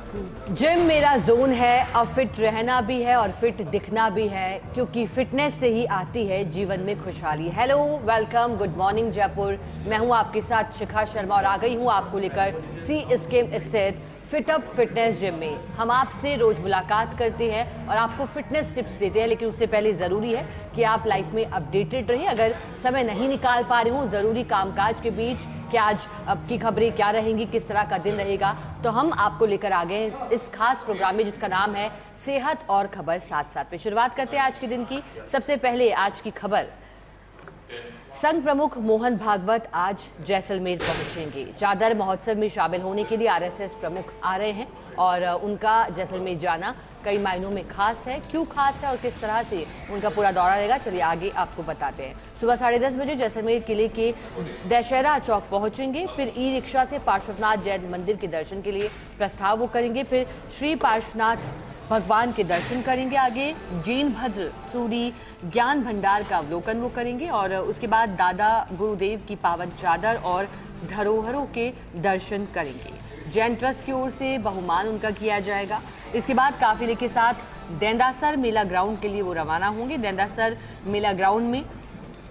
Gym मेरा zone है, अब फिट रहना भी है और फिट दिखना भी है, क्योंकि फिटनेस से ही आती है जीवन में खुशहाली। Hello, welcome, good morning Jaipur. मैं हूं आपके साथ शिखा शर्मा और आ गई हूं आपको लेकर सी स्कीम स्थित फिटअप फिटनेस जिम में। हम आपसे रोज मुलाकात करते हैं और आपको फिटनेस टिप्स देते हैं, लेकिन उससे पहले ज़रूरी है कि आप लाइफ में अपडेटेड रहें। अगर समय नहीं निकाल पा रहे हों ज़रूरी कामकाज के बीच कि आज अब की खबरें क्या रहेंगी, किस तरह का दिन रहेगा, तो हम आपको लेकर आ गए इस खास प्रोग्राम में जिसका नाम है सेहत और खबर साथ साथ में। शुरुआत करते हैं आज के दिन की। सबसे पहले आज की खबर, संघ प्रमुख मोहन भागवत आज जैसलमेर पहुंचेंगे। चादर महोत्सव में शामिल होने के लिए आरएसएस प्रमुख आ रहे हैं और उनका जैसलमेर जाना कई मायनों में खास है। क्यों खास है और किस तरह से उनका पूरा दौरा रहेगा, चलिए आगे आपको बताते हैं। सुबह 10:30 बजे जैसलमेर किले के दशहरा चौक पहुंचेंगे, फिर ई रिक्शा से पार्श्वनाथ जैन मंदिर के दर्शन के लिए प्रस्थान वो करेंगे, फिर श्री पार्श्वनाथ भगवान के दर्शन करेंगे। आगे जीन भद्र सूरी ज्ञान भंडार का अवलोकन वो करेंगे और उसके बाद दादा गुरुदेव की पावन चादर और धरोहरों के दर्शन करेंगे। जैन ट्रस्ट की ओर से बहुमान उनका किया जाएगा। इसके बाद काफिले के साथ डेंडासर मेला ग्राउंड के लिए वो रवाना होंगे। डेंडासर मेला ग्राउंड में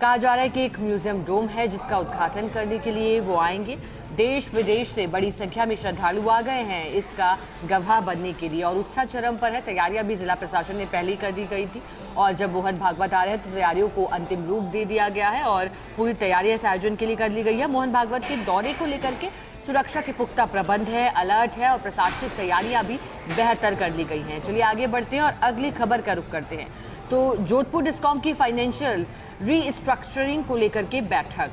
कहा जा रहा है कि एक म्यूजियम डोम है जिसका उद्घाटन करने के लिए वो आएंगे। देश विदेश से बड़ी संख्या में श्रद्धालु आ गए हैं इसका गवाह बनने के लिए और उत्साह चरम पर है। तैयारियां भी जिला प्रशासन ने पहले ही कर दी गई थी और जब मोहन भागवत आ रहे हैं तो तैयारियों को अंतिम रूप दे दिया गया है और पूरी तैयारियां इस आयोजन के लिए कर ली गई है। मोहन भागवत के दौरे को लेकर के सुरक्षा के पुख्ता प्रबंध है, अलर्ट है और प्रशासनिक तैयारियां भी बेहतर कर ली गई हैं। चलिए आगे बढ़ते हैं और अगली खबर का रुख करते हैं। तो जोधपुर डिस्कॉम की फाइनेंशियल रीस्ट्रक्चरिंग को लेकर के बैठक,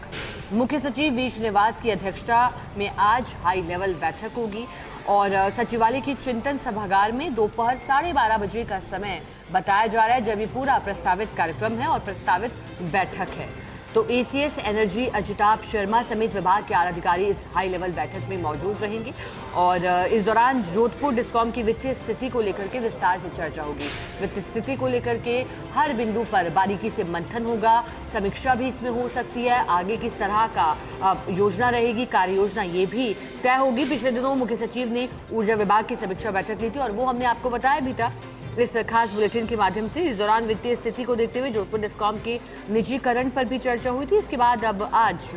मुख्य सचिव वी श्रीनिवास की अध्यक्षता में आज हाई लेवल बैठक होगी और सचिवालय की चिंतन सभागार में दोपहर 12:30 बजे का समय बताया जा रहा है जब ये पूरा प्रस्तावित कार्यक्रम है और प्रस्तावित बैठक है। तो एसीएस एनर्जी अजिताभ शर्मा समेत विभाग के आला अधिकारी इस हाई लेवल बैठक में मौजूद रहेंगे और इस दौरान जोधपुर डिस्कॉम की वित्तीय स्थिति को लेकर के विस्तार से चर्चा होगी। वित्तीय स्थिति को लेकर के हर बिंदु पर बारीकी से मंथन होगा, समीक्षा भी इसमें हो सकती है, आगे किस तरह का योजना रहेगी, कार्य योजना ये भी तय होगी। पिछले दिनों मुख्य सचिव ने ऊर्जा विभाग की समीक्षा बैठक ली थी और वो हमने आपको बताया भी था इस खास बुलेटिन के माध्यम से। इस दौरान वित्तीय स्थिति को देखते हुए जोधपुर डिस्कॉम के निजीकरण पर भी चर्चा हुई थी। इसके बाद अब आज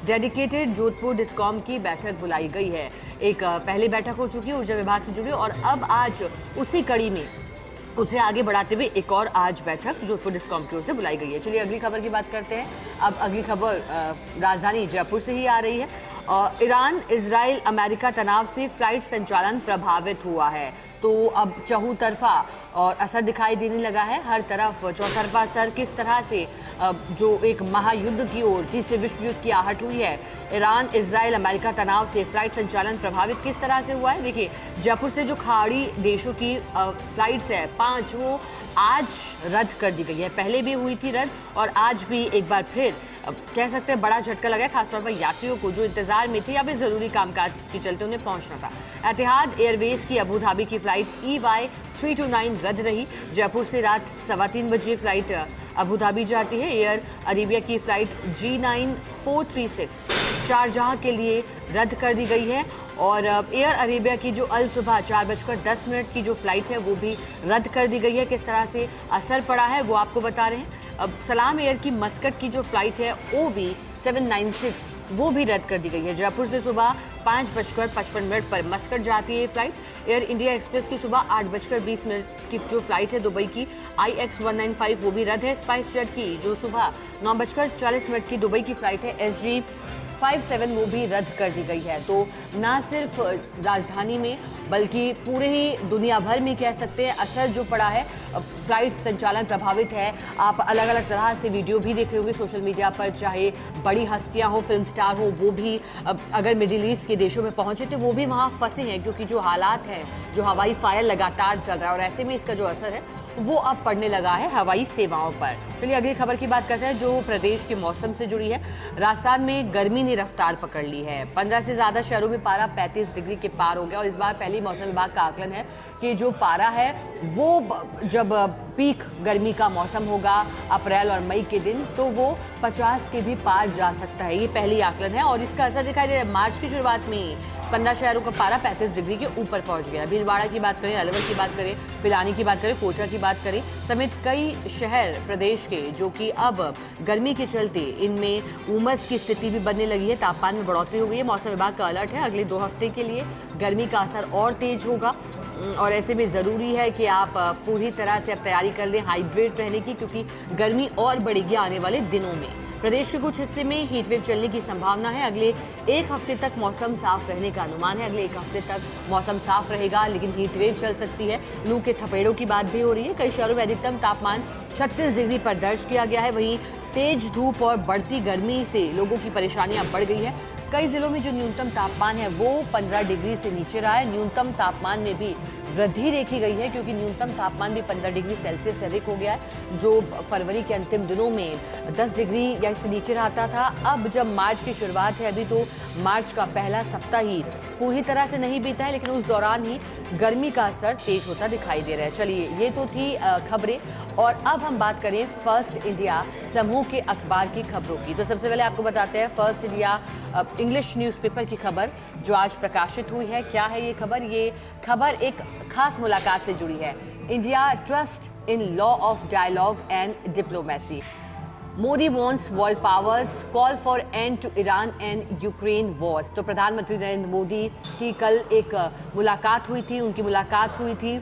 डेडिकेटेड जोधपुर डिस्कॉम की बैठक बुलाई गई है। एक पहले बैठक हो चुकी है ऊर्जा विभाग से जुड़ी और अब आज उसी कड़ी में उसे आगे बढ़ाते हुए एक और आज बैठक जोधपुर डिस्कॉम की ओर से बुलाई गई है। चलिए अगली खबर की बात करते हैं। अब अगली खबर राजधानी जयपुर से ही आ रही है। ईरान इजराइल अमेरिका तनाव से फ्लाइट संचालन प्रभावित हुआ है, तो अब चहुतरफा और असर दिखाई देने लगा है। हर तरफ चौतरफा असर किस तरह से जो एक महायुद्ध की ओर, तीसरे विश्व युद्ध की आहट हुई है। ईरान इजराइल अमेरिका तनाव से फ्लाइट संचालन प्रभावित किस तरह से हुआ है, देखिए जयपुर से जो खाड़ी देशों की फ्लाइट्स है 5 वो आज रद्द कर दी गई है। पहले भी हुई थी रद्द और आज भी एक बार फिर कह सकते हैं बड़ा झटका लगा है, खासतौर पर यात्रियों को जो इंतजार में थे या फिर जरूरी कामकाज के चलते उन्हें पहुंचना था। एतिहाद एयरवेज की अबू धाबी की फ्लाइट EY 329 रद्द रही। जयपुर से रात 3:15 बजे फ्लाइट अबू धाबी जाती है। एयर अरेबिया की फ्लाइट G9 436 शारजाह के लिए रद्द कर दी गई है और एयर अरेबिया की जो अल सुबह 4:10 की जो फ्लाइट है वो भी रद्द कर दी गई है। किस तरह से असर पड़ा है वो आपको बता रहे हैं। अब सलाम एयर की मस्कट की जो फ्लाइट है OV 796 वो भी रद्द कर दी गई है। जयपुर से सुबह 5:55 पर मस्कट जाती है फ्लाइट। एयर इंडिया एक्सप्रेस की सुबह 8:20 की जो फ्लाइट है दुबई की IX 195 वो भी रद्द है। स्पाइस जेट की जो सुबह 9:40 की दुबई की फ्लाइट है SG 57 वो भी रद्द कर दी गई है। तो ना सिर्फ राजधानी में बल्कि पूरे ही दुनिया भर में कह सकते हैं असर जो पड़ा है, फ्लाइट संचालन प्रभावित है। आप अलग अलग तरह से वीडियो भी देख रहे होंगे सोशल मीडिया पर, चाहे बड़ी हस्तियां हो, फिल्म स्टार हो, वो भी अगर मिडिल ईस्ट के देशों में पहुंचे तो वो भी वहां फंसे हैं क्योंकि जो हालात हैं, जो हवाई फायर लगातार चल रहा है और ऐसे में इसका जो असर है वो अब पड़ने लगा है हवाई सेवाओं पर। चलिए अगली खबर की बात करते हैं जो प्रदेश के मौसम से जुड़ी है। राजस्थान में गर्मी ने रफ्तार पकड़ ली है। 15 से ज्यादा शहरों में पारा 35 डिग्री के पार हो गया और इस बार पहली मौसम विभाग का आकलन है कि जो पारा है वो जब पीक गर्मी का मौसम होगा अप्रैल और मई के दिन, तो वो 50 के भी पार जा सकता है। ये पहली आकलन है और इसका असर दिखाई दे रहा है। मार्च की शुरुआत में 15 शहरों का पारा 35 डिग्री के ऊपर पहुंच गया। भीलवाड़ा की बात करें, अलवर की बात करें, पिलानी की बात करें, कोटा की बात करें समेत कई शहर प्रदेश के जो कि अब गर्मी के चलते इनमें उमस की स्थिति भी बनने लगी है। तापमान में बढ़ोतरी हो गई है। मौसम विभाग का अलर्ट है, अगले 2 हफ्ते के लिए गर्मी का असर और तेज होगा और ऐसे में ज़रूरी है कि आप पूरी तरह से अब तैयारी कर लें हाइड्रेट रहने की, क्योंकि गर्मी और बढ़ेगी आने वाले दिनों में। प्रदेश के कुछ हिस्से में हीट वेव चलने की संभावना है। अगले 1 हफ्ते तक मौसम साफ रहने का अनुमान है। अगले 1 हफ्ते तक मौसम साफ रहेगा, लेकिन हीट वेव चल सकती है। लू के थपेड़ों की बात भी हो रही है। कई शहरों में अधिकतम तापमान 36 डिग्री पर दर्ज किया गया है। वहीं तेज धूप और बढ़ती गर्मी से लोगों की परेशानियां बढ़ गई है। कई जिलों में जो न्यूनतम तापमान है वो 15 डिग्री से नीचे रहा है। न्यूनतम तापमान में भी वृद्धि देखी गई है, क्योंकि न्यूनतम तापमान भी 15 डिग्री सेल्सियस से अधिक हो गया है, जो फरवरी के अंतिम दिनों में 10 डिग्री या इससे नीचे रहता था। अब जब मार्च की शुरुआत है, अभी तो मार्च का पहला सप्ताह ही पूरी तरह से नहीं बीता है, लेकिन उस दौरान ही गर्मी का असर तेज होता दिखाई दे रहा है। चलिए, ये तो थी खबरें और अब हम बात करें फर्स्ट इंडिया समूह के अखबार की खबरों की। तो सबसे पहले आपको बताते हैं फर्स्ट इंडिया इंग्लिश न्यूज़पेपर की खबर जो आज प्रकाशित हुई है। क्या है ये खबर? ये खबर एक खास मुलाकात से जुड़ी है। India trust in law of dialogue and diplomacy. Modi wants world powers call for end to Iran and Ukraine wars. तो प्रधानमंत्री नरेंद्र मोदी की कल एक मुलाकात हुई थी। उनकी मुलाकात हुई थी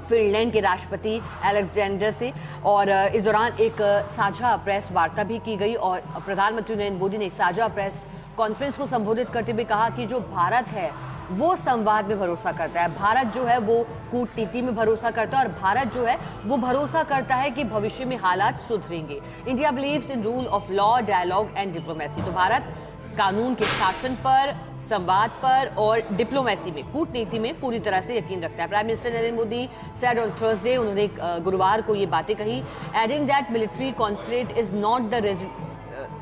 फिनलैंड के राष्ट्रपति अलेक्जेंडर से और इस दौरान एक साझा प्रेस वार्ता भी की गई और प्रधानमंत्री नरेंद्र मोदी ने एक साझा प्रेस कॉन्फ्रेंस को संबोधित करते हुए कहा कि जो भारत है वो संवाद में भरोसा करता है। भारत जो है वो कूटनीति में भरोसा करता है और भारत जो है वो भरोसा करता है कि भविष्य में हालात सुधरेंगे। India believes in rule of law, dialogue and diplomacy. तो भारत कानून के शासन पर, संवाद पर और डिप्लोमेसी में, कूटनीति में पूरी तरह से यकीन रखता है। Prime minister Narendra Modi said on Thursday, उन्होंने गुरुवार को ये बातें कही, adding that military conflict is not the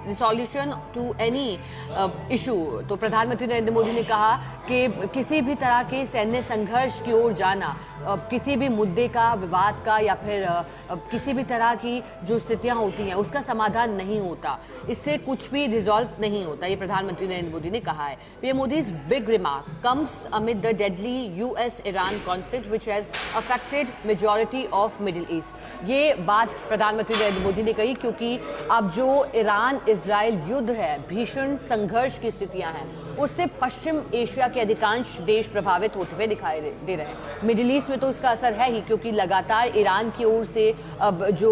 resolution to any issue. तो प्रधानमंत्री नरेंद्र मोदी ने कहा कि किसी भी तरह के सैन्य संघर्ष की ओर जाना किसी भी मुद्दे का, विवाद का या फिर किसी भी तरह की जो स्थितियां होती हैं उसका समाधान नहीं होता, इससे कुछ भी रिजॉल्व नहीं होता, ये प्रधानमंत्री नरेंद्र मोदी ने कहा है। PM Modi's big remark comes amid the deadly US Iran conflict which has affected majority of middle east. ये बात प्रधानमंत्री नरेंद्र मोदी ने कही क्योंकि अब जो ईरान इजराइल युद्ध है, भीषण संघर्ष की स्थितियां हैं, उससे पश्चिम एशिया के अधिकांश देश प्रभावित होते हुए दिखाई दे रहे हैं। मिडिल ईस्ट में तो इसका असर है ही, क्योंकि लगातार ईरान की ओर से अब जो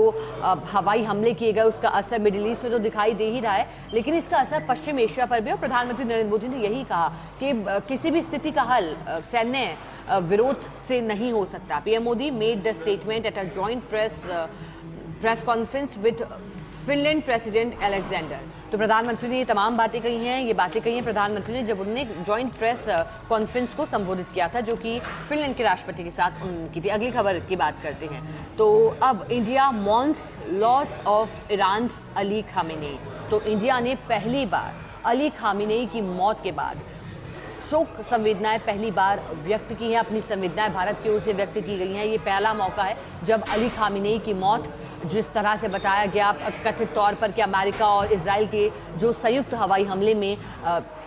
हवाई हमले किए गए उसका असर मिडिल ईस्ट में तो दिखाई दे ही रहा है, लेकिन इसका असर पश्चिम एशिया पर भी। और प्रधानमंत्री नरेंद्र मोदी ने यही कहा कि किसी भी स्थिति का हल सैन्य विरोध से नहीं हो सकता। PM Modi made the statement at a joint press conference with Finland president Alexander. तो प्रधानमंत्री ने ये तमाम बातें कही हैं। ये बातें कही हैं प्रधानमंत्री ने जब उन्होंने जॉइंट प्रेस कॉन्फ्रेंस को संबोधित किया था, जो कि फिनलैंड के राष्ट्रपति के साथ उनकी थी। अगली खबर की बात करते हैं। तो अब India mourns loss of Iran's Ali Khamenei. तो इंडिया ने पहली बार अली खामेनेई की मौत के बाद शोक संवेदनाएं पहली बार व्यक्त की हैं। अपनी संवेदनाएं भारत की ओर से व्यक्त की गई हैं। ये पहला मौका है जब अली खामेनेई की मौत, जिस तरह से बताया गया कथित तौर पर कि अमेरिका और इजराइल के जो संयुक्त हवाई हमले में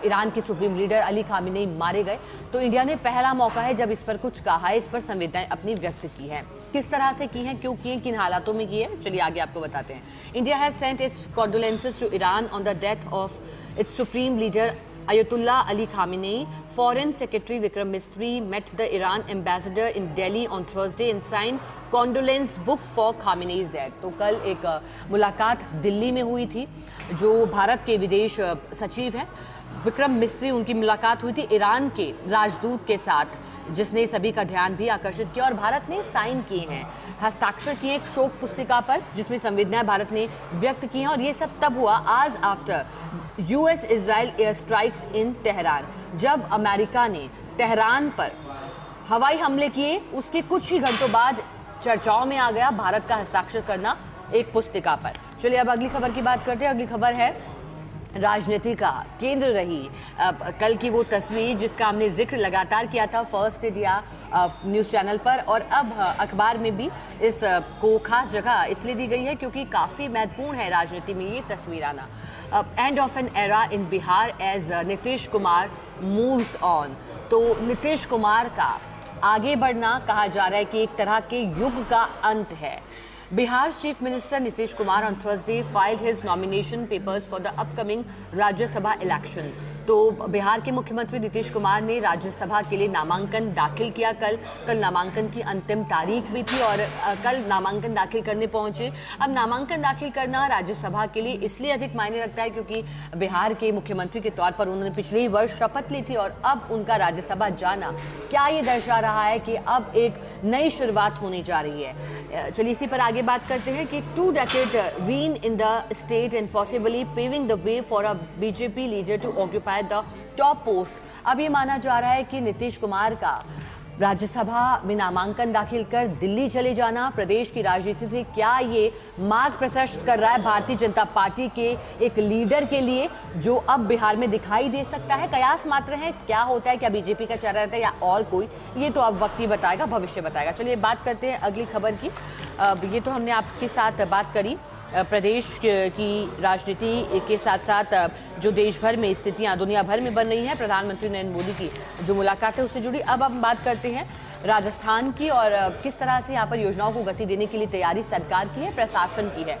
ईरान के सुप्रीम लीडर अली खामेनेई मारे गए, तो इंडिया ने पहला मौका है जब इस पर कुछ कहा है, इस पर संवेदनाएं अपनी व्यक्त की हैं। किस तरह से की हैं, क्यों की हैं, किन हालातों में की है, चलिए आगे आपको बताते हैं। India has sent its condolences to Iran on the death of its supreme leader Ayatollah Ali Khamenei. Foreign Secretary Vikram Misri met the Iran ambassador in Delhi on Thursday and signed condolence book for Khamenei's death. तो कल एक मुलाकात दिल्ली में हुई थी। जो भारत के विदेश सचिव हैं विक्रम मिस्री, उनकी मुलाकात हुई थी ईरान के राजदूत के साथ, जिसने सभी का ध्यान भी आकर्षित किया और भारत ने साइन किए हैं, हस्ताक्षर किए एक शोक पुस्तिका पर, जिसमें संवेदनाएं भारत ने व्यक्त की हैं। और ये सब तब हुआ आज after US Israel air strikes in Tehran, जब अमेरिका ने तेहरान पर हवाई हमले किए, उसके कुछ ही घंटों बाद चर्चाओं में आ गया भारत का हस्ताक्षर करना एक पुस्तिका पर। चलिए अब अगली खबर की बात करते हैं। अगली खबर है राजनीति का केंद्र रही कल की वो तस्वीर जिसका हमने जिक्र लगातार किया था फर्स्ट इंडिया न्यूज़ चैनल पर, और अब अखबार में भी इस को खास जगह इसलिए दी गई है क्योंकि काफ़ी महत्वपूर्ण है राजनीति में ये तस्वीर आना। End of an era in Bihar as Nitish Kumar moves on. तो नीतीश कुमार का आगे बढ़ना कहा जा रहा है कि एक तरह के युग का अंत है। Bihar Chief Minister Nitish Kumar on Thursday filed his nomination papers for the upcoming Rajya Sabha election. तो बिहार के मुख्यमंत्री नीतीश कुमार ने राज्यसभा के लिए नामांकन दाखिल किया। कल नामांकन की अंतिम तारीख भी थी और कल नामांकन दाखिल करने पहुंचे। अब नामांकन दाखिल करना राज्यसभा के लिए इसलिए अधिक मायने रखता है क्योंकि बिहार के मुख्यमंत्री के तौर पर उन्होंने पिछले ही वर्ष शपथ ली थी और अब उनका राज्यसभा जाना क्या ये दर्शा रहा है कि अब एक नई शुरुआत होने जा रही है। चलिए इसी पर आगे बात करते हैं कि 2 decade reign in the state and possibly paving the way for a BJP leader to occupy the top post. अब ये माना जा रहा है कि नीतीश कुमार का राज्यसभा में नामांकन दाखिल कर दिल्ली चले जाना प्रदेश की राजनीति से क्या ये मार्ग प्रशस्त कर रहा है भारतीय जनता पार्टी के एक लीडर के लिए जो अब बिहार में दिखाई दे सकता है। कयास मात्र है, क्या होता है, क्या बीजेपी का चेहरा रहता है या और कोई, ये तो अब वक्त ही बताएगा, भविष्य बताएगा। चलिए बात करते हैं अगली खबर की। ये तो हमने आपके साथ बात करी प्रदेश की राजनीति के साथ साथ जो देश भर में स्थितियां दुनिया भर में बन रही हैं, प्रधानमंत्री नरेंद्र मोदी की जो मुलाकात है उससे जुड़ी। अब हम बात करते हैं राजस्थान की और किस तरह से यहाँ पर योजनाओं को गति देने के लिए तैयारी सरकार की है, प्रशासन की है।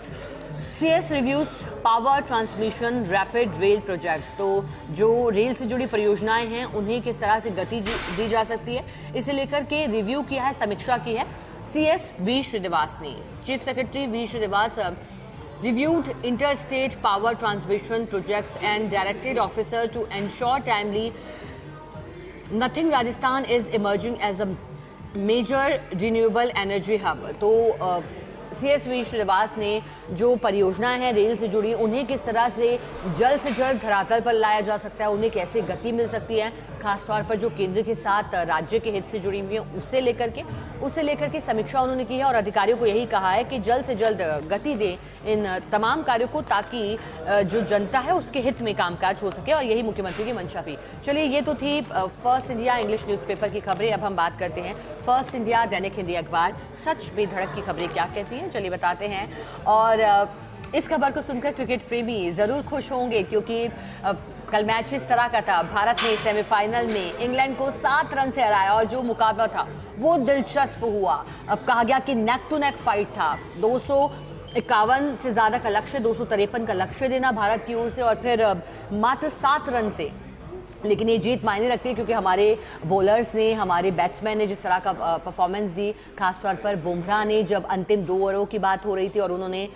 CS reviews power transmission rapid rail project. तो जो रेल से जुड़ी परियोजनाएं हैं उन्हें किस तरह से गति दी जा सकती है, इसे लेकर के रिव्यू किया है, समीक्षा की है CS V श्रीनिवास ने। Chief secretary V Srinivas reviewed interstate power transmission projects and directed officer to ensure timely nothing. Rajasthan is emerging as a major renewable energy hub. तो CS V श्रीनिवास ने जो परियोजनाएं हैं रेल से जुड़ी उन्हें किस तरह से जल्द धरातल पर लाया जा सकता है, उन्हें कैसे गति मिल सकती है, खासतौर पर जो केंद्र के साथ राज्य के हित से जुड़ी हुई है उसे लेकर के समीक्षा उन्होंने की है और अधिकारियों को यही कहा है कि जल्द से जल्द गति दें इन तमाम कार्यों को ताकि जो जनता है उसके हित में कामकाज हो सके, और यही मुख्यमंत्री की मंशा थी। चलिए ये तो थी फर्स्ट इंडिया इंग्लिश न्यूज़पेपर की खबरें। अब हम बात करते हैं फर्स्ट इंडिया दैनिक हिंदी अखबार सच बेधड़क की खबरें क्या कहती हैं, चलिए बताते हैं। और इस खबर को सुनकर क्रिकेट प्रेमी जरूर खुश होंगे क्योंकि कल मैच इस तरह का था, भारत ने सेमीफाइनल में इंग्लैंड को 7 रन से हराया और जो मुकाबला था वो दिलचस्प हुआ। अब कहा गया कि नेक टू नेक फाइट था, 251 से ज़्यादा का लक्ष्य, 253 का लक्ष्य देना भारत की ओर से और फिर मात्र 7 रन से। लेकिन ये जीत मायने रखती है क्योंकि हमारे बॉलर्स ने, हमारे बैट्समैन ने जिस तरह का परफॉर्मेंस दी, खासतौर पर बुमराह ने जब अंतिम 2 ओवरों की बात हो रही थी और उन्होंने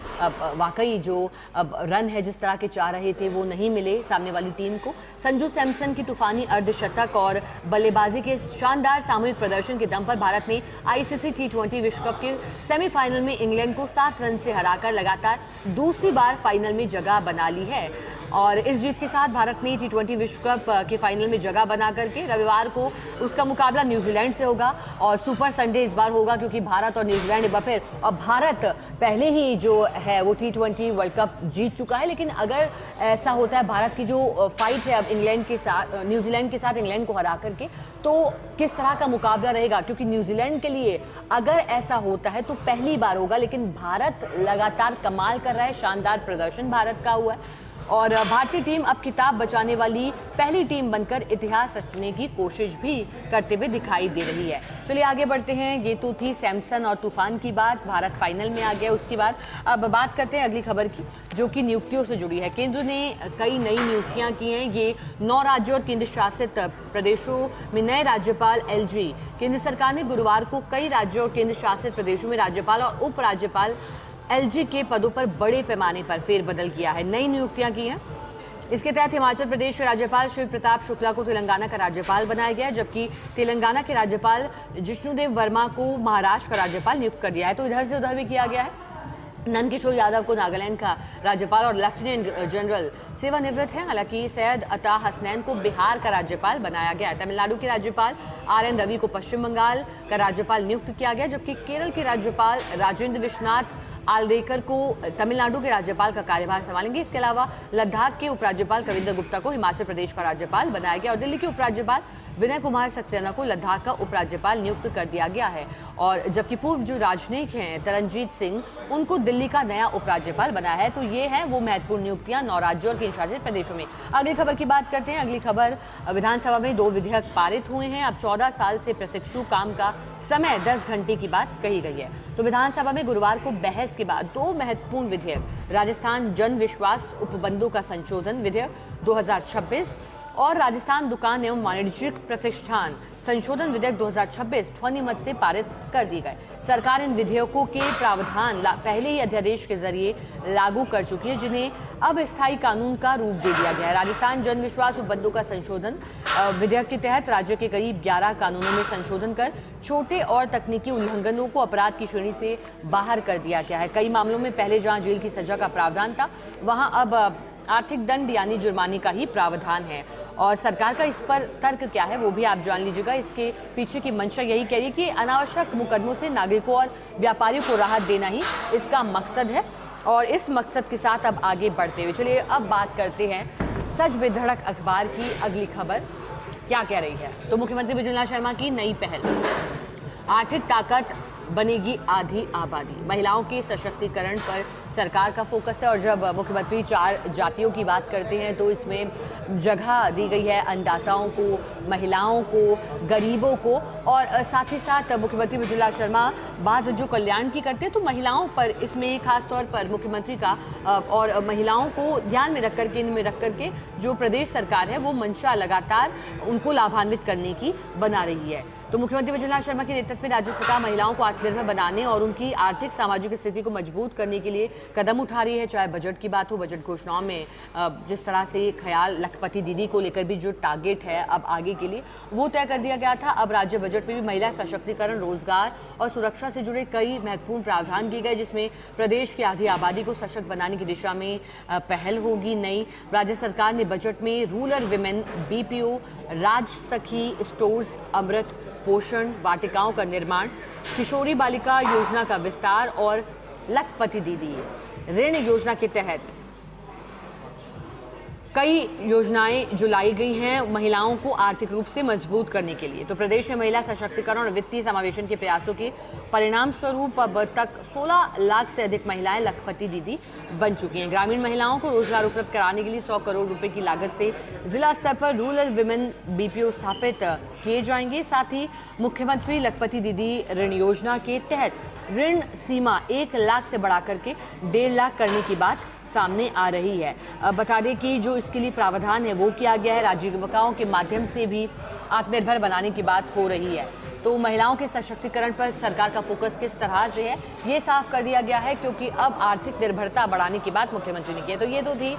वाकई जो रन है जिस तरह के चाह रहे थे वो नहीं मिले सामने वाली टीम को। संजू सैमसन की तूफानी अर्धशतक और बल्लेबाजी के शानदार सामूहिक प्रदर्शन के दम पर भारत ने ICC T20 विश्व कप के सेमीफाइनल में इंग्लैंड को 7 रन से हराकर लगातार दूसरी बार फाइनल में जगह बना ली है। और इस जीत के साथ भारत ने T20 विश्व कप के फाइनल में जगह बना करके रविवार को उसका मुकाबला न्यूजीलैंड से होगा और सुपर संडे इस बार होगा क्योंकि भारत और न्यूजीलैंड एक बार फिर, और भारत पहले ही जो है वो T20 वर्ल्ड कप जीत चुका है। लेकिन अगर ऐसा होता है, भारत की जो फाइट है अब इंग्लैंड के साथ, न्यूजीलैंड के साथ इंग्लैंड को हरा करके, तो किस तरह का मुकाबला रहेगा क्योंकि न्यूजीलैंड के लिए अगर ऐसा होता है तो पहली बार होगा। लेकिन भारत लगातार कमाल कर रहा है, शानदार प्रदर्शन भारत का हुआ है और भारतीय टीम अब खिताब बचाने वाली पहली टीम बनकर इतिहास रचने की कोशिश भी करते हुए दिखाई दे रही है। चलिए आगे बढ़ते हैं। ये तो थी सैमसन और तूफान की बात, भारत फाइनल में आ गया उसके बाद। अब बात करते हैं अगली खबर की जो कि नियुक्तियों से जुड़ी है। केंद्र ने कई नई नियुक्तियां की हैं। ये 9 राज्यों और केंद्र शासित प्रदेशों में नए राज्यपाल LG। केंद्र सरकार ने गुरुवार को कई राज्यों और केंद्र शासित प्रदेशों में राज्यपाल और उप राज्यपाल LG के पदों पर बड़े पैमाने पर फेरबदल किया है, नई नियुक्तियां की हैं। इसके तहत हिमाचल प्रदेश के राज्यपाल शिव प्रताप शुक्ला को तेलंगाना का राज्यपाल बनाया गया, जबकि तेलंगाना के राज्यपाल जिष्णुदेव वर्मा को महाराष्ट्र का राज्यपाल नियुक्त कर दिया है। तो इधर से उधर भी किया गया है। नंदकिशोर यादव को नागालैंड का राज्यपाल और लेफ्टिनेंट जनरल सेवानिवृत्त हैं। हालांकि सैयद अता हसनैन को बिहार का राज्यपाल बनाया गया। तमिलनाडु के राज्यपाल RN रवि को पश्चिम बंगाल का राज्यपाल नियुक्त किया गया, जबकि केरल के राज्यपाल राजेंद्र विश्वनाथ आलरेकर को तमिलनाडु के राज्यपाल का कार्यभार संभालेंगे। इसके अलावा लद्दाख के उपराज्यपाल कविंदर गुप्ता को हिमाचल प्रदेश का राज्यपाल बनाया गया और दिल्ली के उपराज्यपाल विनय कुमार सक्सेना को लद्दाख का उपराज्यपाल नियुक्त कर दिया गया है। और जबकि पूर्व जो राजनयिक हैं तरनजीत सिंह, उनको दिल्ली का नया उपराज्यपाल बनाया है। तो ये है वो महत्वपूर्ण नियुक्तियां 9 राज्यों और केंद्रशासित प्रदेशों में। अगली खबर की बात करते हैं। अगली खबर, विधानसभा में 2 विधेयक पारित हुए हैं। अब 14 साल से प्रशिक्षु काम का समय 10 घंटे की बात कही गई है। तो विधानसभा में गुरुवार को बहस के बाद 2 महत्वपूर्ण विधेयक, राजस्थान जन विश्वास उपबंधों का संशोधन विधेयक 2026 और राजस्थान दुकान एवं वाणिज्यिक प्रतिष्ठान संशोधन विधेयक 2026 ध्वनिमत से पारित कर दिए गए। सरकार इन विधेयकों के प्रावधान पहले ही अध्यादेश के जरिए लागू कर चुकी है, जिन्हें अब स्थायी कानून का रूप दे दिया गया है। राजस्थान जन विश्वास उपबंधों का संशोधन विधेयक के तहत राज्य के करीब 11 कानूनों में संशोधन कर छोटे और तकनीकी उल्लंघनों को अपराध की श्रेणी से बाहर कर दिया गया है। कई मामलों में पहले जहां जेल की सजा का प्रावधान था, वहां अब आर्थिक दंड यानी जुर्माने का ही प्रावधान है। और सरकार का इस पर तर्क क्या है वो भी आप जान लीजिएगा। इसके पीछे की मंशा यही कह रही है कि अनावश्यक मुकदमों से नागरिकों और व्यापारियों को राहत देना ही इसका मकसद है। और इस मकसद के साथ अब आगे बढ़ते हुए चलिए अब बात करते हैं सच बेधड़क अखबार की अगली खबर क्या कह रही है। तो मुख्यमंत्री मृदुला शर्मा की नई पहल, आर्थिक ताकत बनेगी आधी आबादी, महिलाओं के सशक्तिकरण पर सरकार का फोकस है। और जब मुख्यमंत्री 4 जातियों की बात करते हैं तो इसमें जगह दी गई है अन्नदाताओं को, महिलाओं को, गरीबों को। और साथ ही साथ मुख्यमंत्री मृदुला शर्मा बात जो कल्याण की करते हैं तो महिलाओं पर इसमें खास तौर पर मुख्यमंत्री का और महिलाओं को ध्यान में रख करके, इनमें रख करके जो प्रदेश सरकार है वो मंशा लगातार उनको लाभान्वित करने की बना रही है। तो मुख्यमंत्री मृदुला शर्मा के नेतृत्व में राज्य सरकार महिलाओं को आत्मनिर्भर बनाने और उनकी आर्थिक सामाजिक स्थिति को मजबूत करने के लिए कदम उठा रही है। चाहे बजट की बात हो, बजट घोषणाओं में जिस तरह से ख्याल लखपति दीदी को लेकर भी जो टारगेट है अब आगे के लिए वो तय कर दिया गया था। अब राज्य बजट में भी महिला सशक्तिकरण, रोजगार और सुरक्षा से जुड़े कई महत्वपूर्ण प्रावधान किए गए, जिसमें प्रदेश की आधी आबादी को सशक्त बनाने की दिशा में पहल होगी। नई राज्य सरकार ने बजट में रूरल विमेन, BPO, राज सखी स्टोर्स, अमृत पोषण वाटिकाओं का निर्माण, किशोरी बालिका योजना का विस्तार और लखपति दीदी ऋण योजना के तहत कई योजनाएं जो लाई गई हैं महिलाओं को आर्थिक रूप से मजबूत करने के लिए। तो प्रदेश में महिला सशक्तिकरण और वित्तीय समावेशन के प्रयासों के परिणाम स्वरूप अब तक 16 लाख से अधिक महिलाएं लखपति दीदी बन चुकी हैं। ग्रामीण महिलाओं को रोजगार उपलब्ध कराने के लिए 100 करोड़ रुपए की लागत से जिला स्तर पर रूरल विमेन BPO स्थापित किए जाएंगे। साथ ही मुख्यमंत्री लखपति दीदी ऋण योजना के तहत ऋण सीमा 1 लाख से बढ़ा करके 1.5 लाख करने की बात सामने आ रही है। बता दें कि जो इसके लिए प्रावधान है वो किया गया है। आजीविकाओं के माध्यम से भी आत्मनिर्भर बनाने की बात हो रही है। तो महिलाओं के सशक्तिकरण पर सरकार का फोकस किस तरह से है ये साफ कर दिया गया है, क्योंकि अब आर्थिक निर्भरता बढ़ाने की बात मुख्यमंत्री ने की है। तो ये तो थी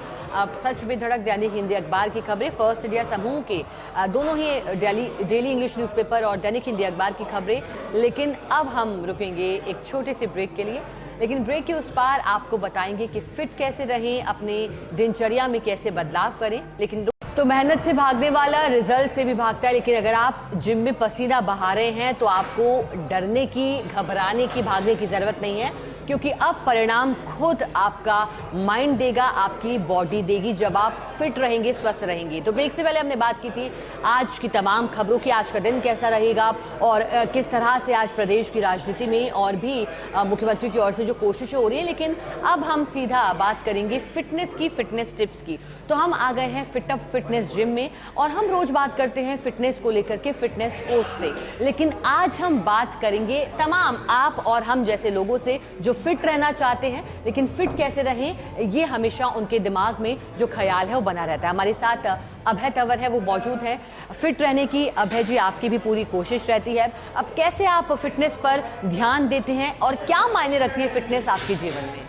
सच बेधड़क दैनिक हिंदी अखबार की खबरें। फर्स्ट इंडिया समूह के दोनों ही डेली इंग्लिश न्यूज़पेपर और दैनिक हिंदी अखबार की खबरें। लेकिन अब हम रुकेंगे एक छोटे से ब्रेक के लिए, लेकिन ब्रेक के उस पार आपको बताएंगे कि फिट कैसे रहें, अपने दिनचर्या में कैसे बदलाव करें। लेकिन तो मेहनत से भागने वाला रिजल्ट से भी भागता है, लेकिन अगर आप जिम में पसीना बहा रहे हैं तो आपको डरने की, घबराने की, भागने की जरूरत नहीं है, क्योंकि अब परिणाम खुद आपका माइंड देगा, आपकी बॉडी देगी जब आप फिट रहेंगे, स्वस्थ रहेंगे। तो ब्रेक से पहले हमने बात की थी आज की तमाम खबरों की, आज का दिन कैसा रहेगा और किस तरह से आज प्रदेश की राजनीति में और भी मुख्यमंत्री की ओर से जो कोशिशें हो रही हैं। लेकिन अब हम सीधा बात करेंगे फिटनेस की, फिटनेस टिप्स की। तो हम आ गए हैं फिटअप फिटनेस जिम में और हम रोज बात करते हैं फिटनेस को लेकर के फिटनेस कोच से, लेकिन आज हम बात करेंगे तमाम आप और हम जैसे लोगों से जो फिट रहना चाहते हैं, लेकिन फिट कैसे रहें ये हमेशा उनके दिमाग में जो ख्याल है वो बना रहता है। हमारे साथ अभय तंवर है, वो मौजूद है। फिट रहने की अभय जी आपकी भी पूरी कोशिश रहती है, अब कैसे आप फिटनेस पर ध्यान देते हैं और क्या मायने रखती है फिटनेस आपके जीवन में?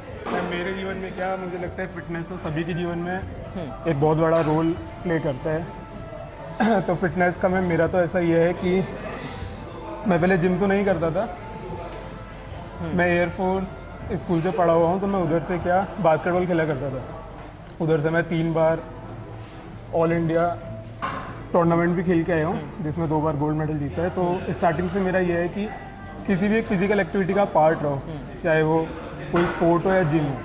मेरे जीवन में क्या मुझे लगता है, फिटनेस तो सभी के जीवन में एक बहुत बड़ा रोल प्ले करता है। तो फिटनेस का मेरा तो ऐसा ये है कि मैं पहले जिम तो नहीं करता था, मैं एयरफोर्स स्कूल से पढ़ा हुआ हूँ, तो मैं उधर से क्या बास्केटबॉल खेला करता था। उधर से मैं 3 बार ऑल इंडिया टूर्नामेंट भी खेल के आया हूँ, जिसमें 2 बार गोल्ड मेडल जीता है। तो स्टार्टिंग से मेरा ये है कि किसी भी एक फिजिकल एक्टिविटी का पार्ट रहो, चाहे वो कोई स्पोर्ट हो या जिम हो।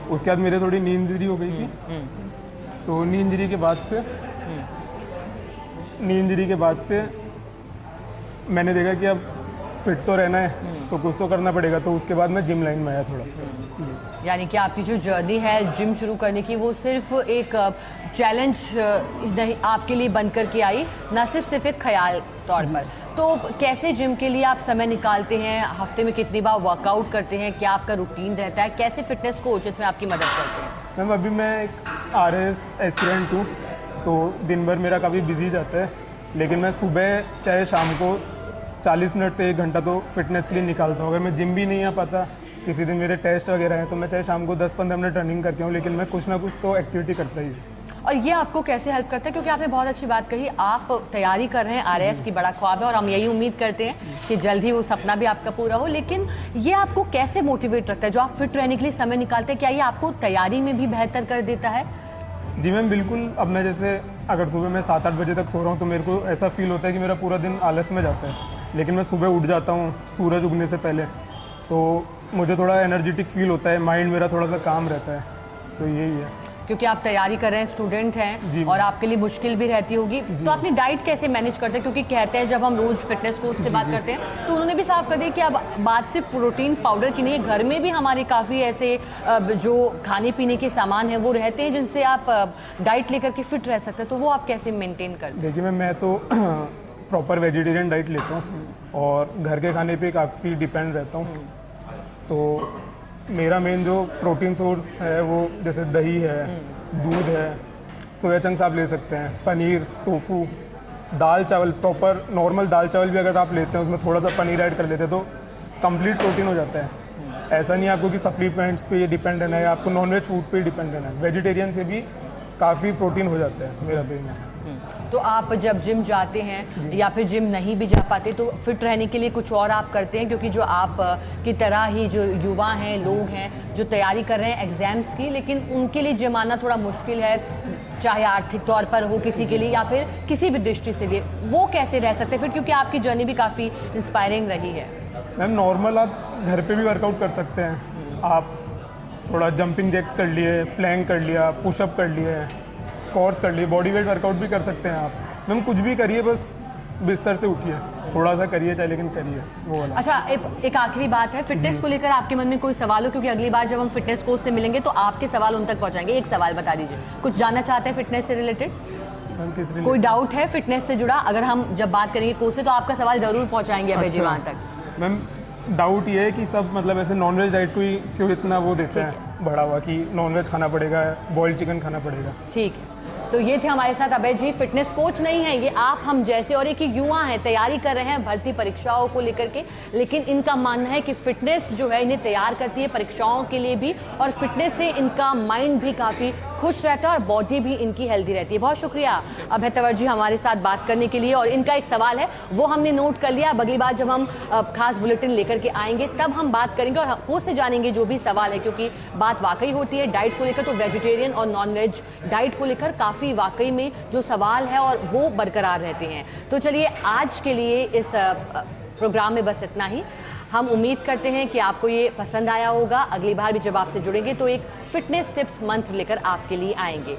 उसके बाद मेरे थोड़ी नी इंजरी हो गई थी, तो नी इंजरी के बाद से मैंने देखा कि अब फिट तो रहना है तो कुछ तो करना पड़ेगा, तो उसके बाद मैं जिम लाइन में आया थोड़ा। यानी कि आपकी जो जर्नी है जिम शुरू करने की, वो सिर्फ एक चैलेंज नहीं आपके लिए बन कर के आई, ना सिर्फ एक ख्याल तौर पर। तो कैसे जिम के लिए आप समय निकालते हैं, हफ्ते में कितनी बार वर्कआउट करते हैं, क्या आपका रूटीन रहता है, कैसे फिटनेस कोच इसमें आपकी मदद करते हैं? मैम अभी मैं एक RS एस्पिरेंट हूँ, तो दिन भर मेरा काफ़ी बिजी जाता है, लेकिन मैं सुबह चाहे शाम को 40 मिनट से 1 घंटा तो फिटनेस के लिए निकालता हूँ। अगर मैं जिम भी नहीं आ पाता, किसी दिन मेरे टेस्ट वगैरह हैं, तो मैं चाहे शाम को 10-15 मिनट रनिंग करके हूँ, लेकिन मैं कुछ ना कुछ तो एक्टिविटी करता ही हूँ। और ये आपको कैसे हेल्प करता है? क्योंकि आपने बहुत अच्छी बात कही, आप तैयारी कर रहे हैं, RS की बड़ा ख्वाब है और हम यही उम्मीद करते हैं कि जल्द ही वो सपना भी आपका पूरा हो, लेकिन ये आपको कैसे मोटिवेट रखता है? जो आप फिट रहने के लिए समय निकालते हैं, क्या ये आपको तैयारी में भी बेहतर कर देता है? जी मैम बिल्कुल। अब मैं जैसे अगर सुबह मैं 7-8 बजे तक सो रहा हूँ तो मेरे को ऐसा फील होता है कि मेरा पूरा दिन आलस में जाता है, लेकिन मैं सुबह उठ जाता हूँ सूरज उगने से पहले, तो मुझे थोड़ा एनर्जेटिक फील होता है, माइंड मेरा थोड़ा सा काम रहता है, तो यही है। क्योंकि आप तैयारी कर रहे हैं, स्टूडेंट हैं और आपके लिए मुश्किल भी रहती होगी, तो अपनी डाइट कैसे मैनेज करते हैं? क्योंकि कहते हैं जब हम रोज फिटनेस कोच से बात करते हैं तो उन्होंने भी साफ कर दिया कि अब बात सिर्फ प्रोटीन पाउडर की नहीं है, घर में भी हमारे काफ़ी ऐसे जो खाने पीने के सामान हैं वो रहते हैं जिनसे आप डाइट लेकर के फिट रह सकते हैं, तो वो आप कैसे मेनटेन करते हैं? देखिए मैं तो प्रॉपर वेजिटेरियन डाइट लेता हूँ और घर के खाने पे काफ़ी डिपेंड रहता हूँ। तो मेरा मेन जो प्रोटीन सोर्स है वो जैसे दही है, दूध है, सोया चंक्स आप ले सकते हैं, पनीर, टोफू, दाल चावल, प्रॉपर नॉर्मल दाल चावल भी अगर आप लेते हैं उसमें थोड़ा सा पनीर ऐड कर लेते हैं तो कंप्लीट प्रोटीन हो जाता है। ऐसा नहीं आपको कि सप्लीमेंट्स पे ये डिपेंड रहना है, आपको नॉनवेज फूड पे डिपेंड रहना है। वेजिटेरियन से भी काफ़ी प्रोटीन हो जाता है, मेरा तो ये मानना है। तो आप जब जिम जाते हैं या फिर जिम नहीं भी जा पाते तो फिट रहने के लिए कुछ और आप करते हैं? क्योंकि जो आप की तरह ही जो युवा हैं, लोग हैं जो तैयारी कर रहे हैं एग्जाम्स की, लेकिन उनके लिए जिम आना थोड़ा मुश्किल है, चाहे आर्थिक तौर पर हो किसी के लिए या फिर किसी भी दृष्टि से भी, वो कैसे रह सकते हैं फिर? क्योंकि आपकी जर्नी भी काफ़ी इंस्पायरिंग रही है। मैम नॉर्मल आप घर पे भी वर्कआउट कर सकते हैं, आप थोड़ा जंपिंग जैक्स कर लिए, प्लैंक कर लिया, पुशअप कर लिए, स्क्वाट्स कर लिए, बॉडी वेट वर्कआउट भी कर सकते हैं आप। मैम कुछ भी करिए, बस बिस्तर से उठिए, थोड़ा सा करिए चाहे, लेकिन करिए वो वाला। अच्छा, एक आखिरी बात है, फिटनेस को लेकर आपके मन में कोई सवाल हो? क्योंकि अगली बार जब हम फिटनेस कोच से मिलेंगे तो आपके सवाल उन तक पहुंचाएंगे। एक सवाल बता दीजिए, कुछ जानना चाहते हैं फिटनेस से रिलेटेड? कोई डाउट है फिटनेस से जुड़ा? अगर हम जब बात करेंगे कोच से तो आपका सवाल जरूर पहुंचाएंगे अभय जी वहाँ तक। मैम डाउट ये है कि सब मतलब ऐसे नॉनवेज डाइट को ही क्यों इतना वो देते हैं बढ़ा हुआ कि नॉनवेज खाना पड़ेगा, बॉइल्ड चिकन खाना पड़ेगा। ठीक है, तो ये थे हमारे साथ अभय जी, फिटनेस कोच नहीं है ये, आप हम जैसे और एक युवा हैं, तैयारी कर रहे हैं भर्ती परीक्षाओं को लेकर के, लेकिन इनका मानना है कि फिटनेस जो है इन्हें तैयार करती है परीक्षाओं के लिए भी, और फिटनेस से इनका माइंड भी काफ़ी खुश रहता है और बॉडी भी इनकी हेल्दी रहती है। बहुत शुक्रिया अभय तंवर जी हमारे साथ बात करने के लिए। और इनका एक सवाल है वो हमने नोट कर लिया, अब अगली बार जब हम खास बुलेटिन लेकर के आएंगे तब हम बात करेंगे और कोच से जानेंगे जो भी सवाल है, क्योंकि बात वाकई होती है डाइट को लेकर, तो वेजिटेरियन और नॉन वेज डाइट को लेकर काफ़ी वाकई में जो सवाल है और वो बरकरार रहते हैं। तो चलिए आज के लिए इस प्रोग्राम में बस इतना ही। हम उम्मीद करते हैं कि आपको ये पसंद आया होगा। अगली बार भी जब आपसे जुड़ेंगे तो एक फिटनेस टिप्स मंत्र लेकर आपके लिए आएंगे।